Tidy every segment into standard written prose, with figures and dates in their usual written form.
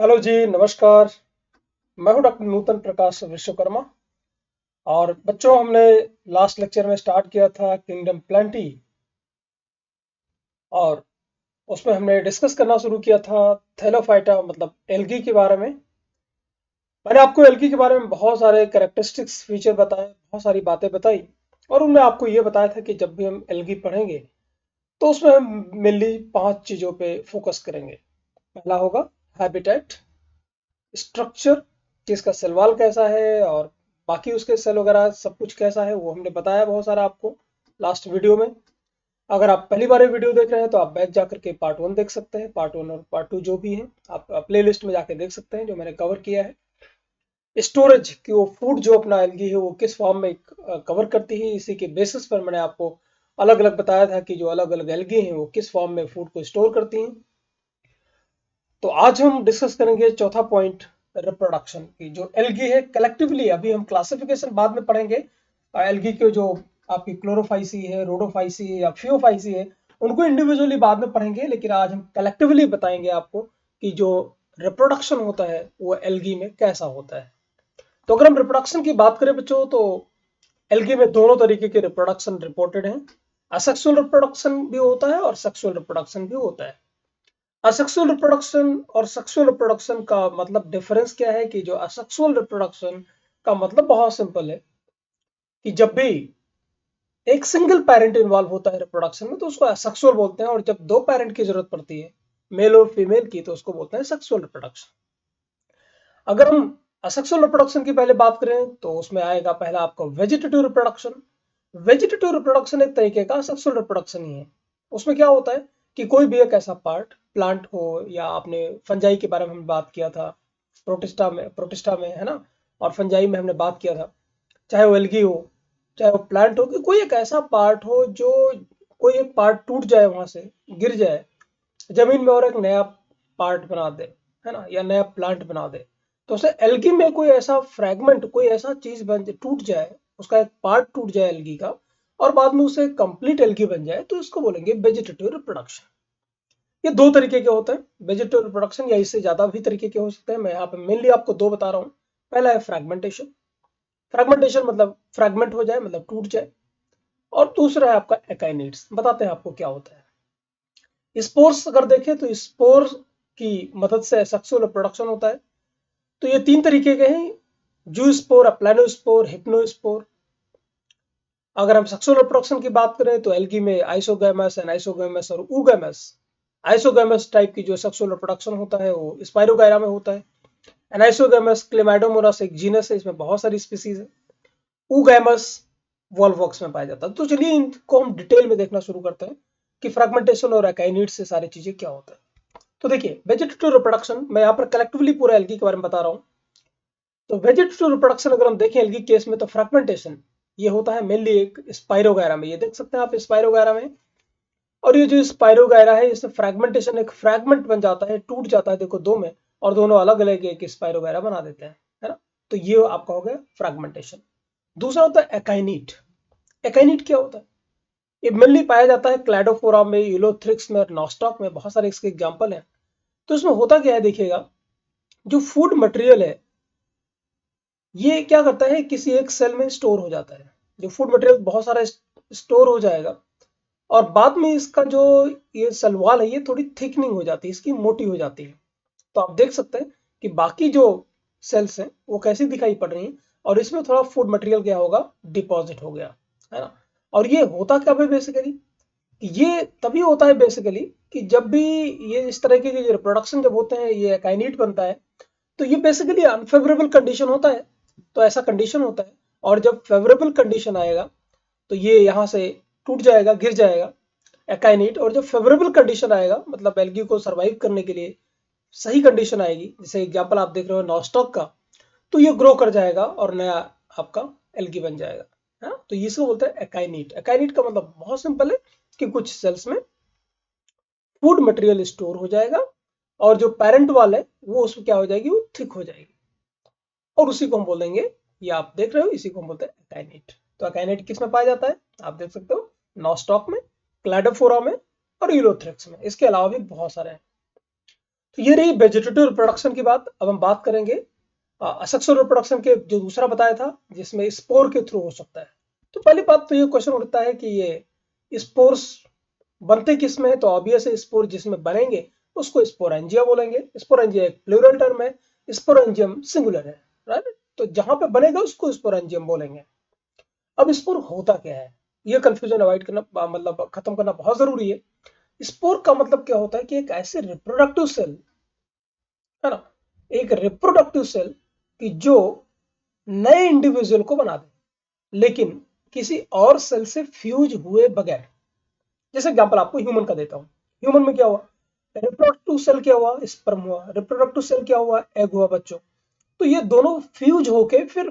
Hello जी, नमस्कार। मैं हूं डॉक्टर नूतन प्रकाश विश्वकर्मा। और बच्चों, हमने लास्ट लेक्चर में स्टार्ट किया था किंगडम प्लेंटी। और उसमें हमने डिस्कस करना शुरू किया था थैलोफाइटा मतलब एल्गी के बारे में। मैंने आपको एल्गी के बारे में बहुत सारे कैरेक्टरिस्टिक्स फीचर बताए, बहुत सारी बातें बताई। और उनमें आपको ये बताया था कि जब भी हम एल्गी पढ़ेंगे तो उसमें हम मेनली 5 चीज़ों पे फोकस करेंगे। पहला होगा हैबिटेट, स्ट्रक्चर कि इसका सेल वॉल कैसा है और बाकी उसके सेल वगैरह सब कुछ कैसा है, वो हमने बताया बहुत सारा आपको लास्ट वीडियो में। अगर आप पहली बार ये वीडियो देख रहे हैं तो आप बैक जाकर के पार्ट 1 देख सकते हैं। पार्ट 1 और पार्ट 2 जो भी है आप प्ले लिस्ट में जाके देख सकते हैं जो मैंने कवर किया है। स्टोरेज कि वो फूड जो अपना एल्गी है वो किस फॉर्म में कवर करती है, इसी के बेसिस पर मैंने आपको अलग अलग बताया था कि जो अलग अलग एल्गी हैं वो किस फॉर्म में फूड को स्टोर करती हैं। तो आज हम डिस्कस करेंगे चौथा पॉइंट, रिप्रोडक्शन की। जो एल्गी है कलेक्टिवली, अभी हम क्लासिफिकेशन बाद में पढ़ेंगे। एल्गी के जो आपकी क्लोरोफाइसी है, रोडोफाइसी है या फियोफाइसी है, उनको इंडिविजुअली बाद में पढ़ेंगे, लेकिन आज हम कलेक्टिवली बताएंगे आपको कि जो रिप्रोडक्शन होता है वो एल्गी में कैसा होता है। तो अगर हम रिप्रोडक्शन की बात करें बच्चों, तो एल्गी में दोनों तरीके के रिप्रोडक्शन रिपोर्टेड हैं। असेक्सुअल रिप्रोडक्शन भी होता है और सेक्सुअल रिप्रोडक्शन भी होता है। असेक्सुअल रिप्रोडक्शन और सेक्सुअल रिप्रोडक्शन का मतलब डिफरेंस क्या है कि जो असेक्सुअल रिप्रोडक्शन का मतलब बहुत सिंपल है कि जब भी एक सिंगल पेरेंट इन्वॉल्व होता है रिप्रोडक्शन में तो उसको असेक्सुअल बोलते हैं, और जब दो पेरेंट की जरूरत पड़ती है मेल और फीमेल की तो उसको बोलते हैं सेक्सुअल रिप्रोडक्शन। अगर हम असेक्सुअल रिप्रोडक्शन की पहले बात करें तो उसमें आएगा पहला आपका वेजिटेटिव रिप्रोडक्शन। वेजिटेटिव रिप्रोडक्शन एक तरीके का सेक्सुअल रिप्रोडक्शन ही है। उसमें क्या होता है कि कोई भी एक ऐसा पार्ट, प्लांट हो या आपने फंजाई के बारे में हमने बात किया था, प्रोटिस्टा में है ना, और फंजाई में हमने बात किया था, चाहे वो एल्गी हो चाहे वो प्लांट हो, कि कोई एक ऐसा पार्ट हो जो कोई एक पार्ट टूट जाए, वहां से गिर जाए जमीन में और एक नया पार्ट बना दे, है ना, या नया प्लांट बना दे। तो उसे एल्गी में कोई ऐसा फ्रैगमेंट, कोई ऐसा चीज बन टूट जाए, उसका एक पार्ट टूट जाए एल्गी का, और बाद में उसे कंप्लीट एल्गी बन जाए, तो इसको बोलेंगे वेजिटेटिव रिप्रोडक्शन। ये दो तरीके के होते हैं वेजिटेटिव रिप्रोडक्शन, या इससे ज्यादा भी तरीके के हो सकते हैं। मैं यहाँ पे मेनली आपको दो बता रहा हूँ। पहला है फ्रैगमेंटेशन। फ्रैगमेंटेशन मतलब फ्रैगमेंट हो जाए, मतलब टूट जाए। और दूसरा है आपका एकाइनेट्स। बताते हैं आपको क्या होता है। स्पोर्स अगर देखें तो स्पोर की मदद से सेक्सुअल रिप्रोडक्शन होता है। तो ये तीन तरीके के हैं, जू स्पोर, प्लानोस्पोर, हिप्नोस्पोर। अगर हम सेक्सुअल रिप्रोडक्शन की बात करें तो एल्गी में आइसोगैमस, एनाइसोगैमस और ऊगैमस। आइसोगैमस टाइप की जो सेक्सुअल रिप्रोडक्शन होता है वो स्पाइरोगायरा में होता है। एनाइसोगैमस क्लेमाइडोमोनास एक जीनस है, इसमें बहुत सारी स्पीसीज है। ऊगैमस वॉल्वॉक्स में पाया जाता है। तो चलिए इनको हम डिटेल में देखना शुरू करते हैं कि फ्रैगमेंटेशन और एकाइनिड्स से सारी चीजें क्या होता है। तो देखिए, वेजिटेटिव रिप्रोडक्शन, मैं यहाँ पर कलेक्टिवली पूरा एल्गी के बारे में बता रहा हूँ। तो वेजिटेटिव रिप्रोडक्शन अगर हम देखें एल्गी केस में, तो फ्रैगमेंटेशन ये होता है मेनली एक स्पाइरोगायरा में। ये देख सकते हैं आप स्पाइरोगायरा में। और ये जो स्पाइरोगायरा है इसमें फ्रैगमेंटेशन, एक फ्रैगमेंट बन जाता है, टूट जाता है, देखो दो में, और दोनों अलग अलग एक स्पाइरोगायरा बना देते हैं, है ना। तो ये आपका हो गया फ्रैगमेंटेशन। दूसरा होता है एकाइनीट। एकाइनीट क्या होता है? ये मेनली पाया जाता है क्लैडोफोरा में, यूलोथ्रिक्स में और नॉस्टॉक में, बहुत सारे इसके एग्जाम्पल हैं। तो इसमें होता क्या है देखिएगा, जो फूड मटेरियल है ये क्या करता है, किसी एक सेल में स्टोर हो जाता है। जो फूड मटेरियल बहुत सारा स्टोर हो जाएगा, और बाद में इसका जो ये सेल वॉल है ये थोड़ी थिकनिंग हो जाती है, इसकी मोटी हो जाती है। तो आप देख सकते हैं कि बाकी जो सेल्स हैं वो कैसी दिखाई पड़ रही हैं, और इसमें थोड़ा फूड मटेरियल क्या होगा, डिपॉजिट हो गया, है ना। और ये होता कब है बेसिकली, ये तभी होता है बेसिकली कि जब भी ये इस तरह के जो रिप्रोडक्शन जब होते हैं, ये काइनेट बनता है, तो ये बेसिकली अनफेवरेबल कंडीशन होता है। तो ऐसा कंडीशन होता है, और जब फेवरेबल कंडीशन आएगा तो ये यहाँ से टूट जाएगा, गिर जाएगा एकाइनेट। और जब फेवरेबल कंडीशन आएगा, मतलब एल्गी को सर्वाइव करने के लिए सही कंडीशन आएगी, जैसे एग्जांपल आप देख रहे हो नॉस्टॉक का, तो ये ग्रो कर जाएगा और नया आपका एल्गी बन जाएगा। हाँ, तो इसको बोलते हैं एकाइनेट। एकाइनेट का मतलब बहुत सिंपल है कि कुछ सेल्स में फूड मटेरियल स्टोर हो जाएगा, और जो पेरेंट वाल है वो उसमें क्या हो जाएगी, वो थिक हो जाएगी, और उसी को हम बोलेंगे, ये आप देख रहे हो, इसी को हम बोलते हैं एकाइनेट। तो एकाइनेट किस में पाया जाता है, आप देख सकते हो, नॉस्टॉक में, क्लैडोफोरा में और यूलोथ्रिक्स में। इसके अलावा भी बहुत सारे हैं। तो ये रही वेजिटेटिव रिप्रोडक्शन की बात। अब हम बात करेंगे असेक्सुअल रिप्रोडक्शन के, जो दूसरा बताया था जिसमें स्पोर के थ्रू हो सकता है। तो पहली बात तो ये क्वेश्चन उठता है कि ये स्पोर्स बनते किस में है, तो ऑब्वियस है स्पोर जिसमें बनेंगे उसको स्पोरेंजिया बोलेंगे। स्पोरेंजिया एक प्लूरल टर्म है, स्पोरेंजियम सिंगुलर है, राइट। तो जहां पे बनेगा उसको स्पोरेंजियम बोलेंगे। अब स्पोर होता क्या है, ये कंफ्यूजन अवॉइड करना, मतलब खत्म करना बहुत जरूरी है। स्पोर का मतलब क्या होता है कि एक ऐसे रिप्रोडक्टिव सेल, है ना, एक रिप्रोडक्टिव सेल कि जो नए इंडिविजुअल को बना दे लेकिन किसी और सेल से फ्यूज हुए बगैर। जैसे एग्जांपल आपको ह्यूमन का देता हूं। ह्यूमन में क्या हुआ, रिप्रोडक्टिव सेल क्या हुआ, स्पर्म हुआ, रिप्रोडक्टिव सेल क्या हुआ, एग हुआ बच्चों। तो ये दोनों फ्यूज होके फिर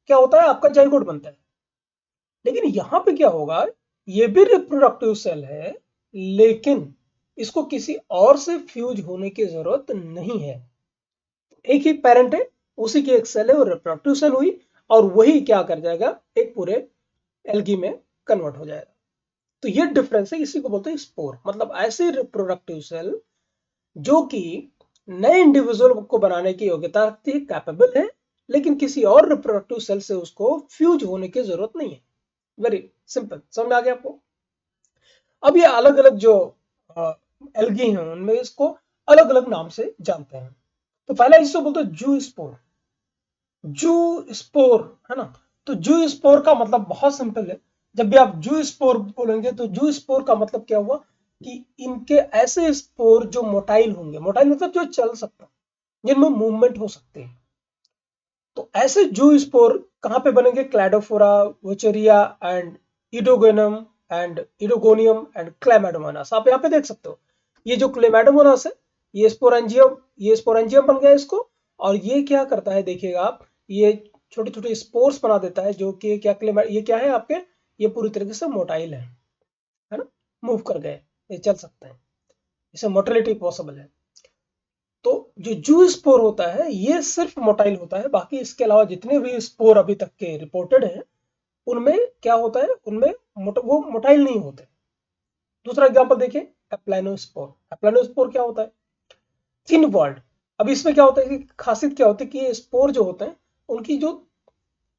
क्या होता है, आपका जाइगोट बनता है। लेकिन यहां पे क्या होगा, ये भी रिप्रोडक्टिव सेल है लेकिन इसको किसी और से फ्यूज होने की जरूरत नहीं है। एक ही पेरेंट है, उसी की एक सेल है, वो रिप्रोडक्टिव सेल हुई और वही क्या कर जाएगा, एक पूरे एल्गी में कन्वर्ट हो जाएगा। तो ये डिफरेंस है, इसी को बोलते हैं स्पोर। मतलब ऐसे रिप्रोडक्टिव सेल जो कि नए इंडिविजुअल को बनाने की योग्यता रखती है, कैपेबल है, लेकिन किसी और रिप्रोडक्टिव सेल से उसको फ्यूज होने की जरूरत नहीं है। वेरी सिंपल, समझ में आ गया आपको। अब ये अलग अलग जो एल्गी हैं उनमें इसको अलग अलग नाम से जानते हैं। तो पहला इसको बोलते हैं जू स्पोर। जू स्पोर, है ना। तो जू स्पोर का मतलब बहुत सिंपल है। जब भी आप जू स्पोर बोलेंगे तो जू स्पोर का मतलब क्या हुआ कि इनके ऐसे स्पोर जो मोटाइल होंगे, मोटाइल मतलब जो चल सकता, जिनमें मूवमेंट हो सकते हैं। तो ऐसे जू स्पोर कहां पे बनेंगे, Cladophora, Vaucheria and Oedogonium and Oedogonium and Chlamydomonas. आप यहाँ पे देख सकते हो, ये जो क्लेमाइडोमोनास है ये स्पोरेंजियम, ये स्पोरेंजियम बन गया इसको। और ये क्या करता है देखिएगा आप, ये छोटे छोटे स्पोर्स बना देता है जो कि क्या ये क्या है आपके, ये पूरी तरीके से मोटाइल है ना, मूव कर गए, ये चल सकते हैं, इसे मोटिलिटी पॉसिबल है। तो जो जू स्पोर होता है ये सिर्फ मोटाइल होता है, बाकी इसके अलावा जितने भी स्पोर अभी तक के रिपोर्टेड हैं उनमें क्या होता है, उनमें वो मोटाइल नहीं होते। दूसरा एग्जांपल देखिए, एप्लानोस्पोर। एप्लानोस्पोर क्या होता है, थिन वॉल्ड। अब इसमें क्या होता है कि खासियत क्या होती है कि ये स्पोर जो होते हैं उनकी जो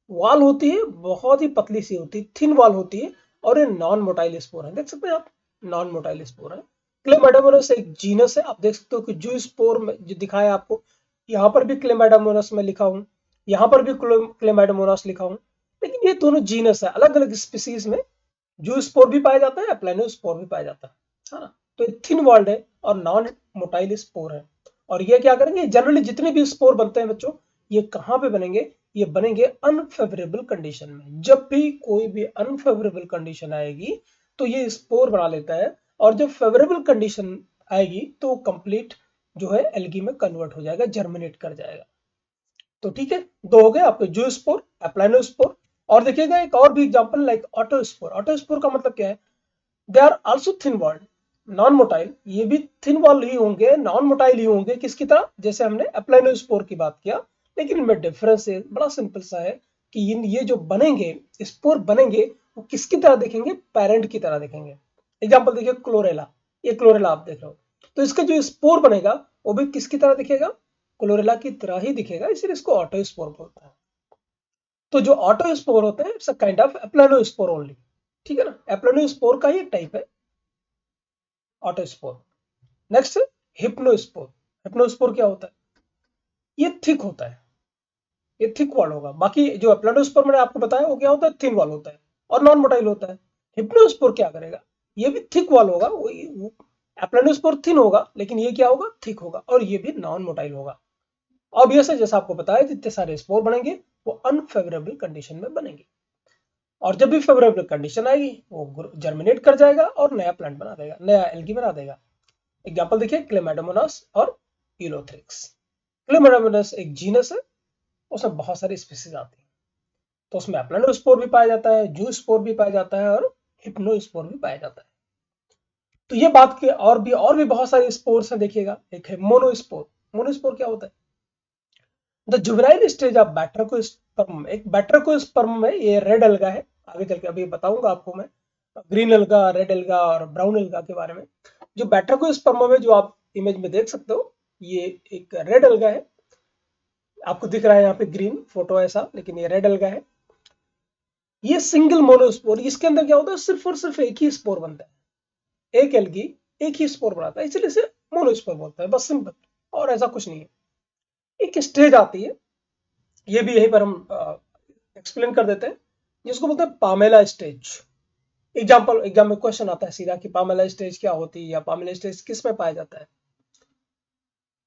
वॉल होती है बहुत ही पतली सी होती है, थिन वॉल होती है, और ये नॉन मोटाइल स्पोर है, देख सकते हैं आप, नॉन मोटाइल स्पोर है। क्लेमाइडोमोनास एक जीनस है, आप देख सकते हो कि जू स्पोर में जो दिखाया आपको, यहाँ पर भी क्लेमाइडोमोनास में लिखा हूं, यहाँ पर भी क्लेमाइडोमोनास लिखा हूं, लेकिन ये दोनों जीनस है, अलग अलग स्पीसीज में जू स्पोर भी पाया जाता है, प्लानोस्पोर भी पाया जाता है ना। तो ये थिन वॉल्ड है और नॉन मोटाइल स्पोर है। और ये क्या करेंगे, जनरली जितने भी स्पोर बनते हैं बच्चों, ये कहां पे बनेंगे, ये बनेंगे अनफेवरेबल कंडीशन में। जब भी कोई भी अनफेवरेबल कंडीशन आएगी तो ये स्पोर बना लेता है, और जब फेवरेबल कंडीशन आएगी तो कंप्लीट जो है एल्गी में कन्वर्ट हो जाएगा, जर्मिनेट कर जाएगा। तो ठीक है, दो हो गए आपके, जू स्पोर, एप्लानोस्पोर। और देखिएगा एक और भी एग्जांपल लाइक ऑटोस्पोर। ऑटोस्पोर का मतलब क्या है, they are also thin walled, non motile, ये भी थिन वॉल ही होंगे, नॉन मोटाइल ही होंगे, किसकी तरह, जैसे हमने एप्लानोस्पोर की बात किया। लेकिन इनमें डिफरेंस है, बड़ा सिंपल सा है कि ये जो बनेंगे, स्पोर बनेंगे, वो किसकी तरह दिखेंगे, पेरेंट की तरह दिखेंगे। एग्जाम्पल देखिए क्लोरेला, ये क्लोरेला आप देख रहे हो, तो इसका जो स्पोर बनेगा वो भी किसकी तरह दिखेगा, क्लोरेला की तरह ही दिखेगा, इसलिए इसको ऑटोस्पोर बोलते हैं। तो जो ऑटोस्पोर होते हैं it's a kind of aplanospore only, ठीक है ना, एप्लानोस्पोर का ही एक टाइप है ऑटोस्पोर। नेक्स्ट, हिप्नोस्पोर। हिप्नोस्पोर क्या होता है, ये थिक होता है, ये थिक वॉल होगा। बाकी जो एप्लानोस्पोर मैंने आपको बताया वो क्या होता है, थिन वॉल होता है और नॉन मोटाइल होता है। हिप्नोस्पोर क्या करेगा, ये भी थिक वॉल होगा, एप्लानोस्पोर थिन होगा, लेकिन ये क्या होगा, थिक होगा, और ये भी नॉन मोटाइल होगा। ऑब्वियस है, जैसा आपको बताया, जितने सारे स्पोर बनेंगे वो अनफेवरेबल कंडीशन में बनेंगे, और जब भी फेवरेबल कंडीशन आएगी वो जर्मिनेट कर जाएगा और नया प्लांट बना देगा, नया एल्गी बना देगा। एग्जांपल देखिए, क्लेमाइडोमोनास और यूलोथ्रिक्स। क्लेमाइडोमोनास एक जीनस है, उसमें बहुत सारी स्पीसीज आती हैं, तो उसमें एप्लानोस्पोर भी पाया जाता है, जू स्पोर भी पाया जाता है, और हिप्नोस्पोर भी पाया जाता है। तो ये बात के और भी बहुत सारे स्पोर्स हैं, देखिएगा एक है मोनोस्पोर। मोनोस्पोर क्या होता है, द जुवेनाइल स्टेज ऑफ बैट्राकोस्पर्म। एक बैट्राकोस्पर्म में ये रेड अलगा है, आगे चल के अभी बताऊंगा आपको मैं ग्रीन अलगा, रेड अलगा और ब्राउन अलगा के बारे में। जो बैट्राकोस्पर्म में जो आप इमेज में देख सकते हो, ये एक रेड अलगा है, आपको दिख रहा है यहाँ पे ग्रीन फोटो ऐसा, लेकिन ये रेड अलगा है। ये सिंगल मोनोस्पोर, इसके अंदर क्या होता है, सिर्फ और सिर्फ एक ही स्पोर बनता है, एक एल्गी एक ही स्पोर बनाता है, इसलिए इसे मोनोस्पोर बोलता है, बस सिंपल, और ऐसा कुछ नहीं है। एक स्टेज आती है, ये भी यहीं पर हम एक्सप्लेन कर देते हैं, जिसको बोलते हैं पामेला स्टेज। एग्जाम में क्वेश्चन आता है सीधा कि पामेला स्टेज क्या होती है, या पामेला स्टेज किस में पाया जाता है।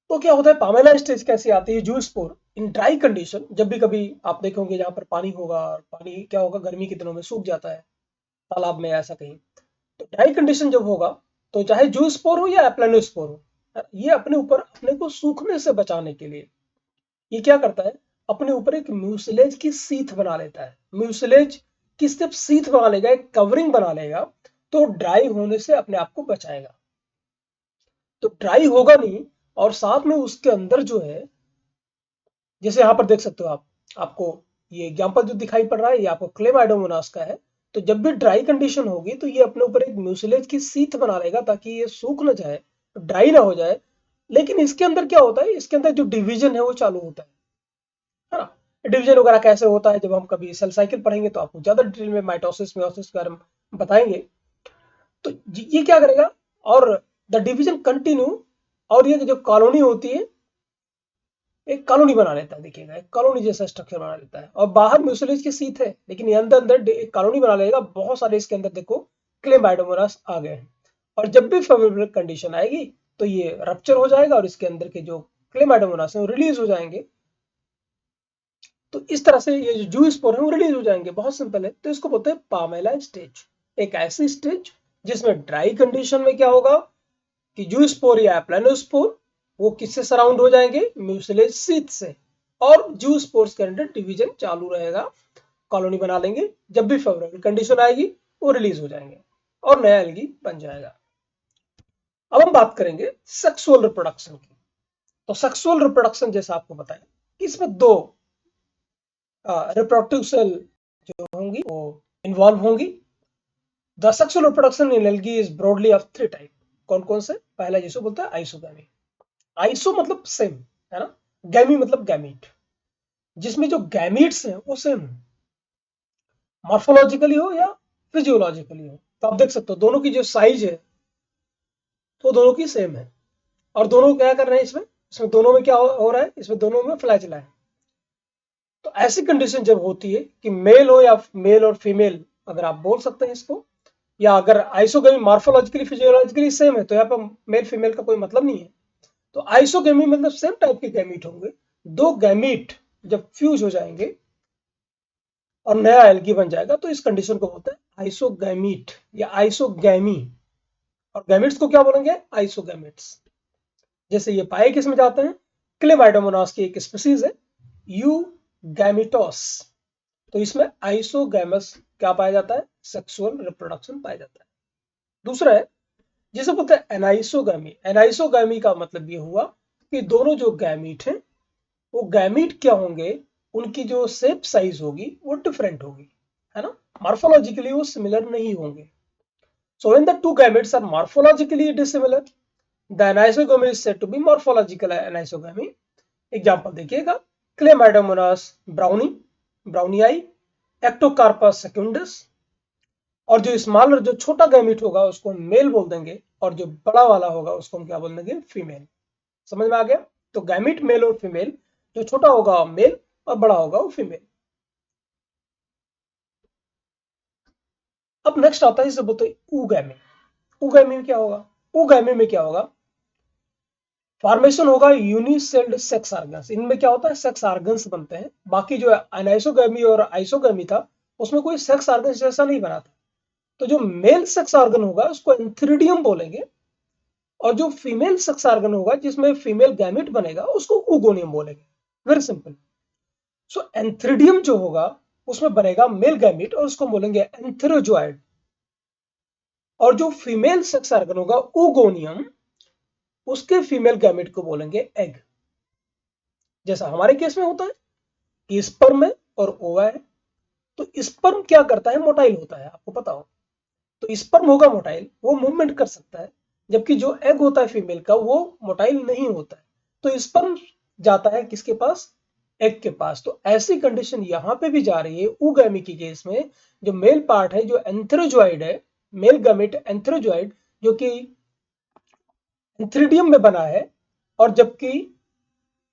तो क्या होता है, पामेला स्टेज कैसे आती है, जूस्पोर इन ड्राई कंडीशन, जब भी कभी आप देखोगे जहां पर पानी होगा, पानी क्या होगा, गर्मी के दिनों में सूख जाता है तालाब में ऐसा कहीं, तो ड्राई कंडीशन जब होगा, तो चाहे जूस्पोर हो या एप्लानोस्पोर हो, ये अपने ऊपर अपने को सूखने से बचाने के लिए ये क्या करता है, अपने ऊपर एक म्यूसिलेज की सीथ बना लेता है। म्यूसिलेज की जब सीथ बना लेगा, एक कवरिंग बना लेगा, तो ड्राई होने से अपने आप को बचाएगा, तो ड्राई होगा नहीं। और साथ में उसके अंदर जो है, जैसे यहां पर देख सकते हो आप, आपको ये एग्जांपल जो दिखाई पड़ रहा है, ये आपको क्लेमाइडोमोनास का है। तो जब भी ड्राई कंडीशन होगी, तो ये अपने ऊपर एक म्यूसिलेज की सीथ बना लेगा, ताकि ये सूख ना जाए, ड्राई ना हो जाए। लेकिन इसके अंदर क्या होता है, इसके अंदर जो डिवीजन है वो चालू होता है ना। डिवीजन वगैरह कैसे होता है, जब हम कभी सेल साइकिल पढ़ेंगे तो आपको ज्यादा डिटेल में माइटोसिस मेयोसिस के बारे में बताएंगे। तो ये क्या करेगा, और द डिवीजन कंटिन्यू, और ये जो कॉलोनी होती है, एक कॉलोनी बना लेता है, देखिएगा एक कॉलोनी जैसा स्ट्रक्चर बना लेता है, और बाहर म्यूसिलेज की सीट है, लेकिन ये अंदर अंदर एक कॉलोनी बना लेगा, बहुत सारे इसके अंदर देखो क्लेमाइडोमोनास आ गए हैं। और जब भी फेवरेबल कंडीशन आएगी, तो ये रप्चर हो जाएगा, और इसके अंदर के जो क्लेमाइडोमोनास है वो रिलीज हो जाएंगे। तो इस तरह से ये जो जूस्पोर है वो रिलीज हो जाएंगे, बहुत सिंपल है। तो इसको बोलते हैं पामेला स्टेज, एक ऐसी स्टेज जिसमें ड्राई कंडीशन में क्या होगा कि जूस्पोर या प्लानोस्पोर वो किससे सराउंड हो जाएंगे, म्यूसिलेज सीथ से, और जूस्पोर्स के अंदर डिवीजन चालू रहेगा, कॉलोनी बना लेंगे, जब भी फेवरेबल कंडीशन आएगी वो रिलीज हो जाएंगे और नया एल्गी बन जाएगा। अब हम बात करेंगे सेक्सुअल रिप्रोडक्शन की। तो सेक्सुअल रिप्रोडक्शन जैसा आपको बताया कि इसमें दो रिप्रोडक्टिव सेल जो होंगी वो इन्वॉल्व होंगी। The sexual reproduction in algae is broadly of three type. कौन कौन से, पहला जिसको बोलते हैं आइसोगैमी। आइसो मतलब सेम है ना, गैमी मतलब गैमीट, जिसमें जो गैमीट्स हैं वो सेम मॉर्फोलॉजिकली हो या फिजियोलॉजिकली हो। तो आप देख सकते हो दोनों की जो साइज है वो दोनों की सेम है, और दोनों क्या कर रहे हैं, इसमें इसमें दोनों में क्या हो रहा है, इसमें दोनों में फ्लैजिला है। तो ऐसी कंडीशन जब होती है कि मेल हो या मेल और फीमेल, अगर आप बोल सकते हैं इसको, या अगर आइसोगेमी मॉर्फोलॉजिकली फिजियोलॉजिकली सेम है, तो यहाँ पर मेल फीमेल का कोई मतलब नहीं है। तो आइसोगेमी मतलब सेम टाइप के गैमीट होंगे, दो गैमीट जब फ्यूज हो जाएंगे और नया एल्गी बन जाएगा, तो इस कंडीशन को बोलते हैं आइसोगैमीट या आइसोगैमी। और गैमीट्स को क्या बोलेंगे, आइसोगैमीट्स। जैसे ये पाए किस में जाते हैं, क्लेमाइडोमोनास की एक स्पीसीज है यू गैमिटोस, तो इसमें आइसोगैमस क्या पाया जाता है, सेक्सुअल रिप्रोडक्शन पाया जाता है। दूसरा है जिसे बोलते हैं एनाइसोगैमी। एनाइसोगैमी का मतलब ये हुआ कि दोनों जो गैमीट हैं वो गैमीट क्या होंगे, उनकी जो शेप साइज होगी वो डिफरेंट होगी, है ना, मॉर्फोलॉजिकली वो सिमिलर नहीं होंगे। So when the two gametes are morphologically dissimilar, the anisogamy is said to be morphological anisogamy. Example देखिएगा, Chlamydomonas braunii, braunii i, Ectocarpus secundus. और जो स्मॉलर जो छोटा गैमीट होगा उसको हम मेल बोल देंगे, और जो बड़ा वाला होगा उसको हम क्या बोल देंगे, फीमेल। समझ में आ गया। तो गैमीट मेल और फीमेल, जो छोटा होगा मेल और बड़ा होगा वो फीमेल। अब नेक्स्ट आता है इसे बोलते हैं ऊगैमी। ऊगैमी में क्या होगा, ऊगैमी में क्या होगा, फॉर्मेशन होगा यूनिसेल्ड सेक्स ऑर्गन्स। इनमें क्या होता है, सेक्स ऑर्गन्स बनते हैं। बाकी जो एनाइसोगैमी और आइसोगैमी था उसमें कोई सेक्स ऑर्गन जैसा नहीं बना था। तो जो मेल सेक्स ऑर्गन होगा उसको एंथ्रीडियम बोलेंगे, और जो फीमेल सेक्स ऑर्गन होगा जिसमें फीमेल गैमेट बनेगा उसको ऊगोनियम बोलेंगे। Very simple. सो एंथ्रीडियम जो होगा उसमें बनेगा मेल गैमेट और उसको बोलेंगे एंथेरोजॉइड, और जो फीमेल सेक्स ऑर्गन होगा ऊगोनियम, उसके फीमेल गैमेट को बोलेंगे एग। जैसा हमारे केस में होता है कि स्पर्म है और ओवा है। तो स्पर्म क्या करता है, मोटाइल होता है, आपको पता हो। तो स्पर्म होगा मोटाइल, वो मूवमेंट कर सकता है, जबकि जो एग होता है फीमेल का वो मोटाइल नहीं होता है। तो स्पर्म जाता है किसके पास, एग के पास। तो ऐसी कंडीशन यहां पे भी जा रही है ऊगैमी की केस में। जो मेल पार्ट है, जो एंथेरोजॉइड है, मेल गैमेट एंथेरोजॉइड, जो कि एंथ्रीडियम में बना है, और जबकि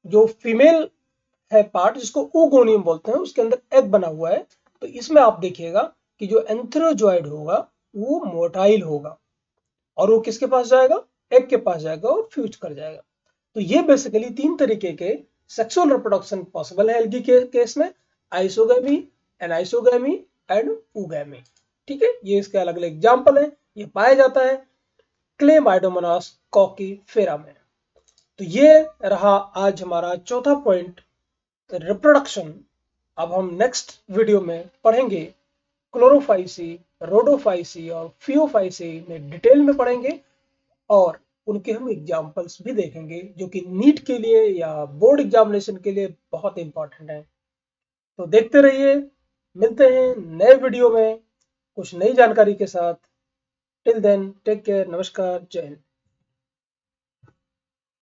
जो फीमेल है पार्ट, जिसको oogonium बोलते हैं, उसके अंदर एग बना हुआ है। तो इसमें आप देखिएगा कि जो एंथेरोजॉइड होगा वो मोटाइल होगा, और वो किसके पास जाएगा, एग के पास जाएगा और फ्यूज कर जाएगा। तो ये बेसिकली 3 तरीके के सेक्सुअल रिप्रोडक्शन पॉसिबल है एल्गी के केस में, आइसोगैमी, एनाइसोगैमी एंड ऊगैमी। ठीक है, ये इसके अलग अलग एग्जाम्पल है। ये पाया जाता है क्लेमाइडोमोनास कॉकीफेरा में। तो ये रहा आज हमारा चौथा पॉइंट, रिप्रोडक्शन। अब हम नेक्स्ट वीडियो में पढ़ेंगे क्लोरोफाइसी, रोडोफाइसी और फियोफाइसी में डिटेल में पढ़ेंगे, और उनके हम एग्जाम्पल्स भी देखेंगे जो कि नीट के लिए या बोर्ड एग्जामिनेशन के लिए बहुत इंपॉर्टेंट है। तो देखते रहिए, मिलते हैं नए वीडियो में कुछ नई जानकारी के साथ। टिल देन टेक केयर, नमस्कार, जय हिंद।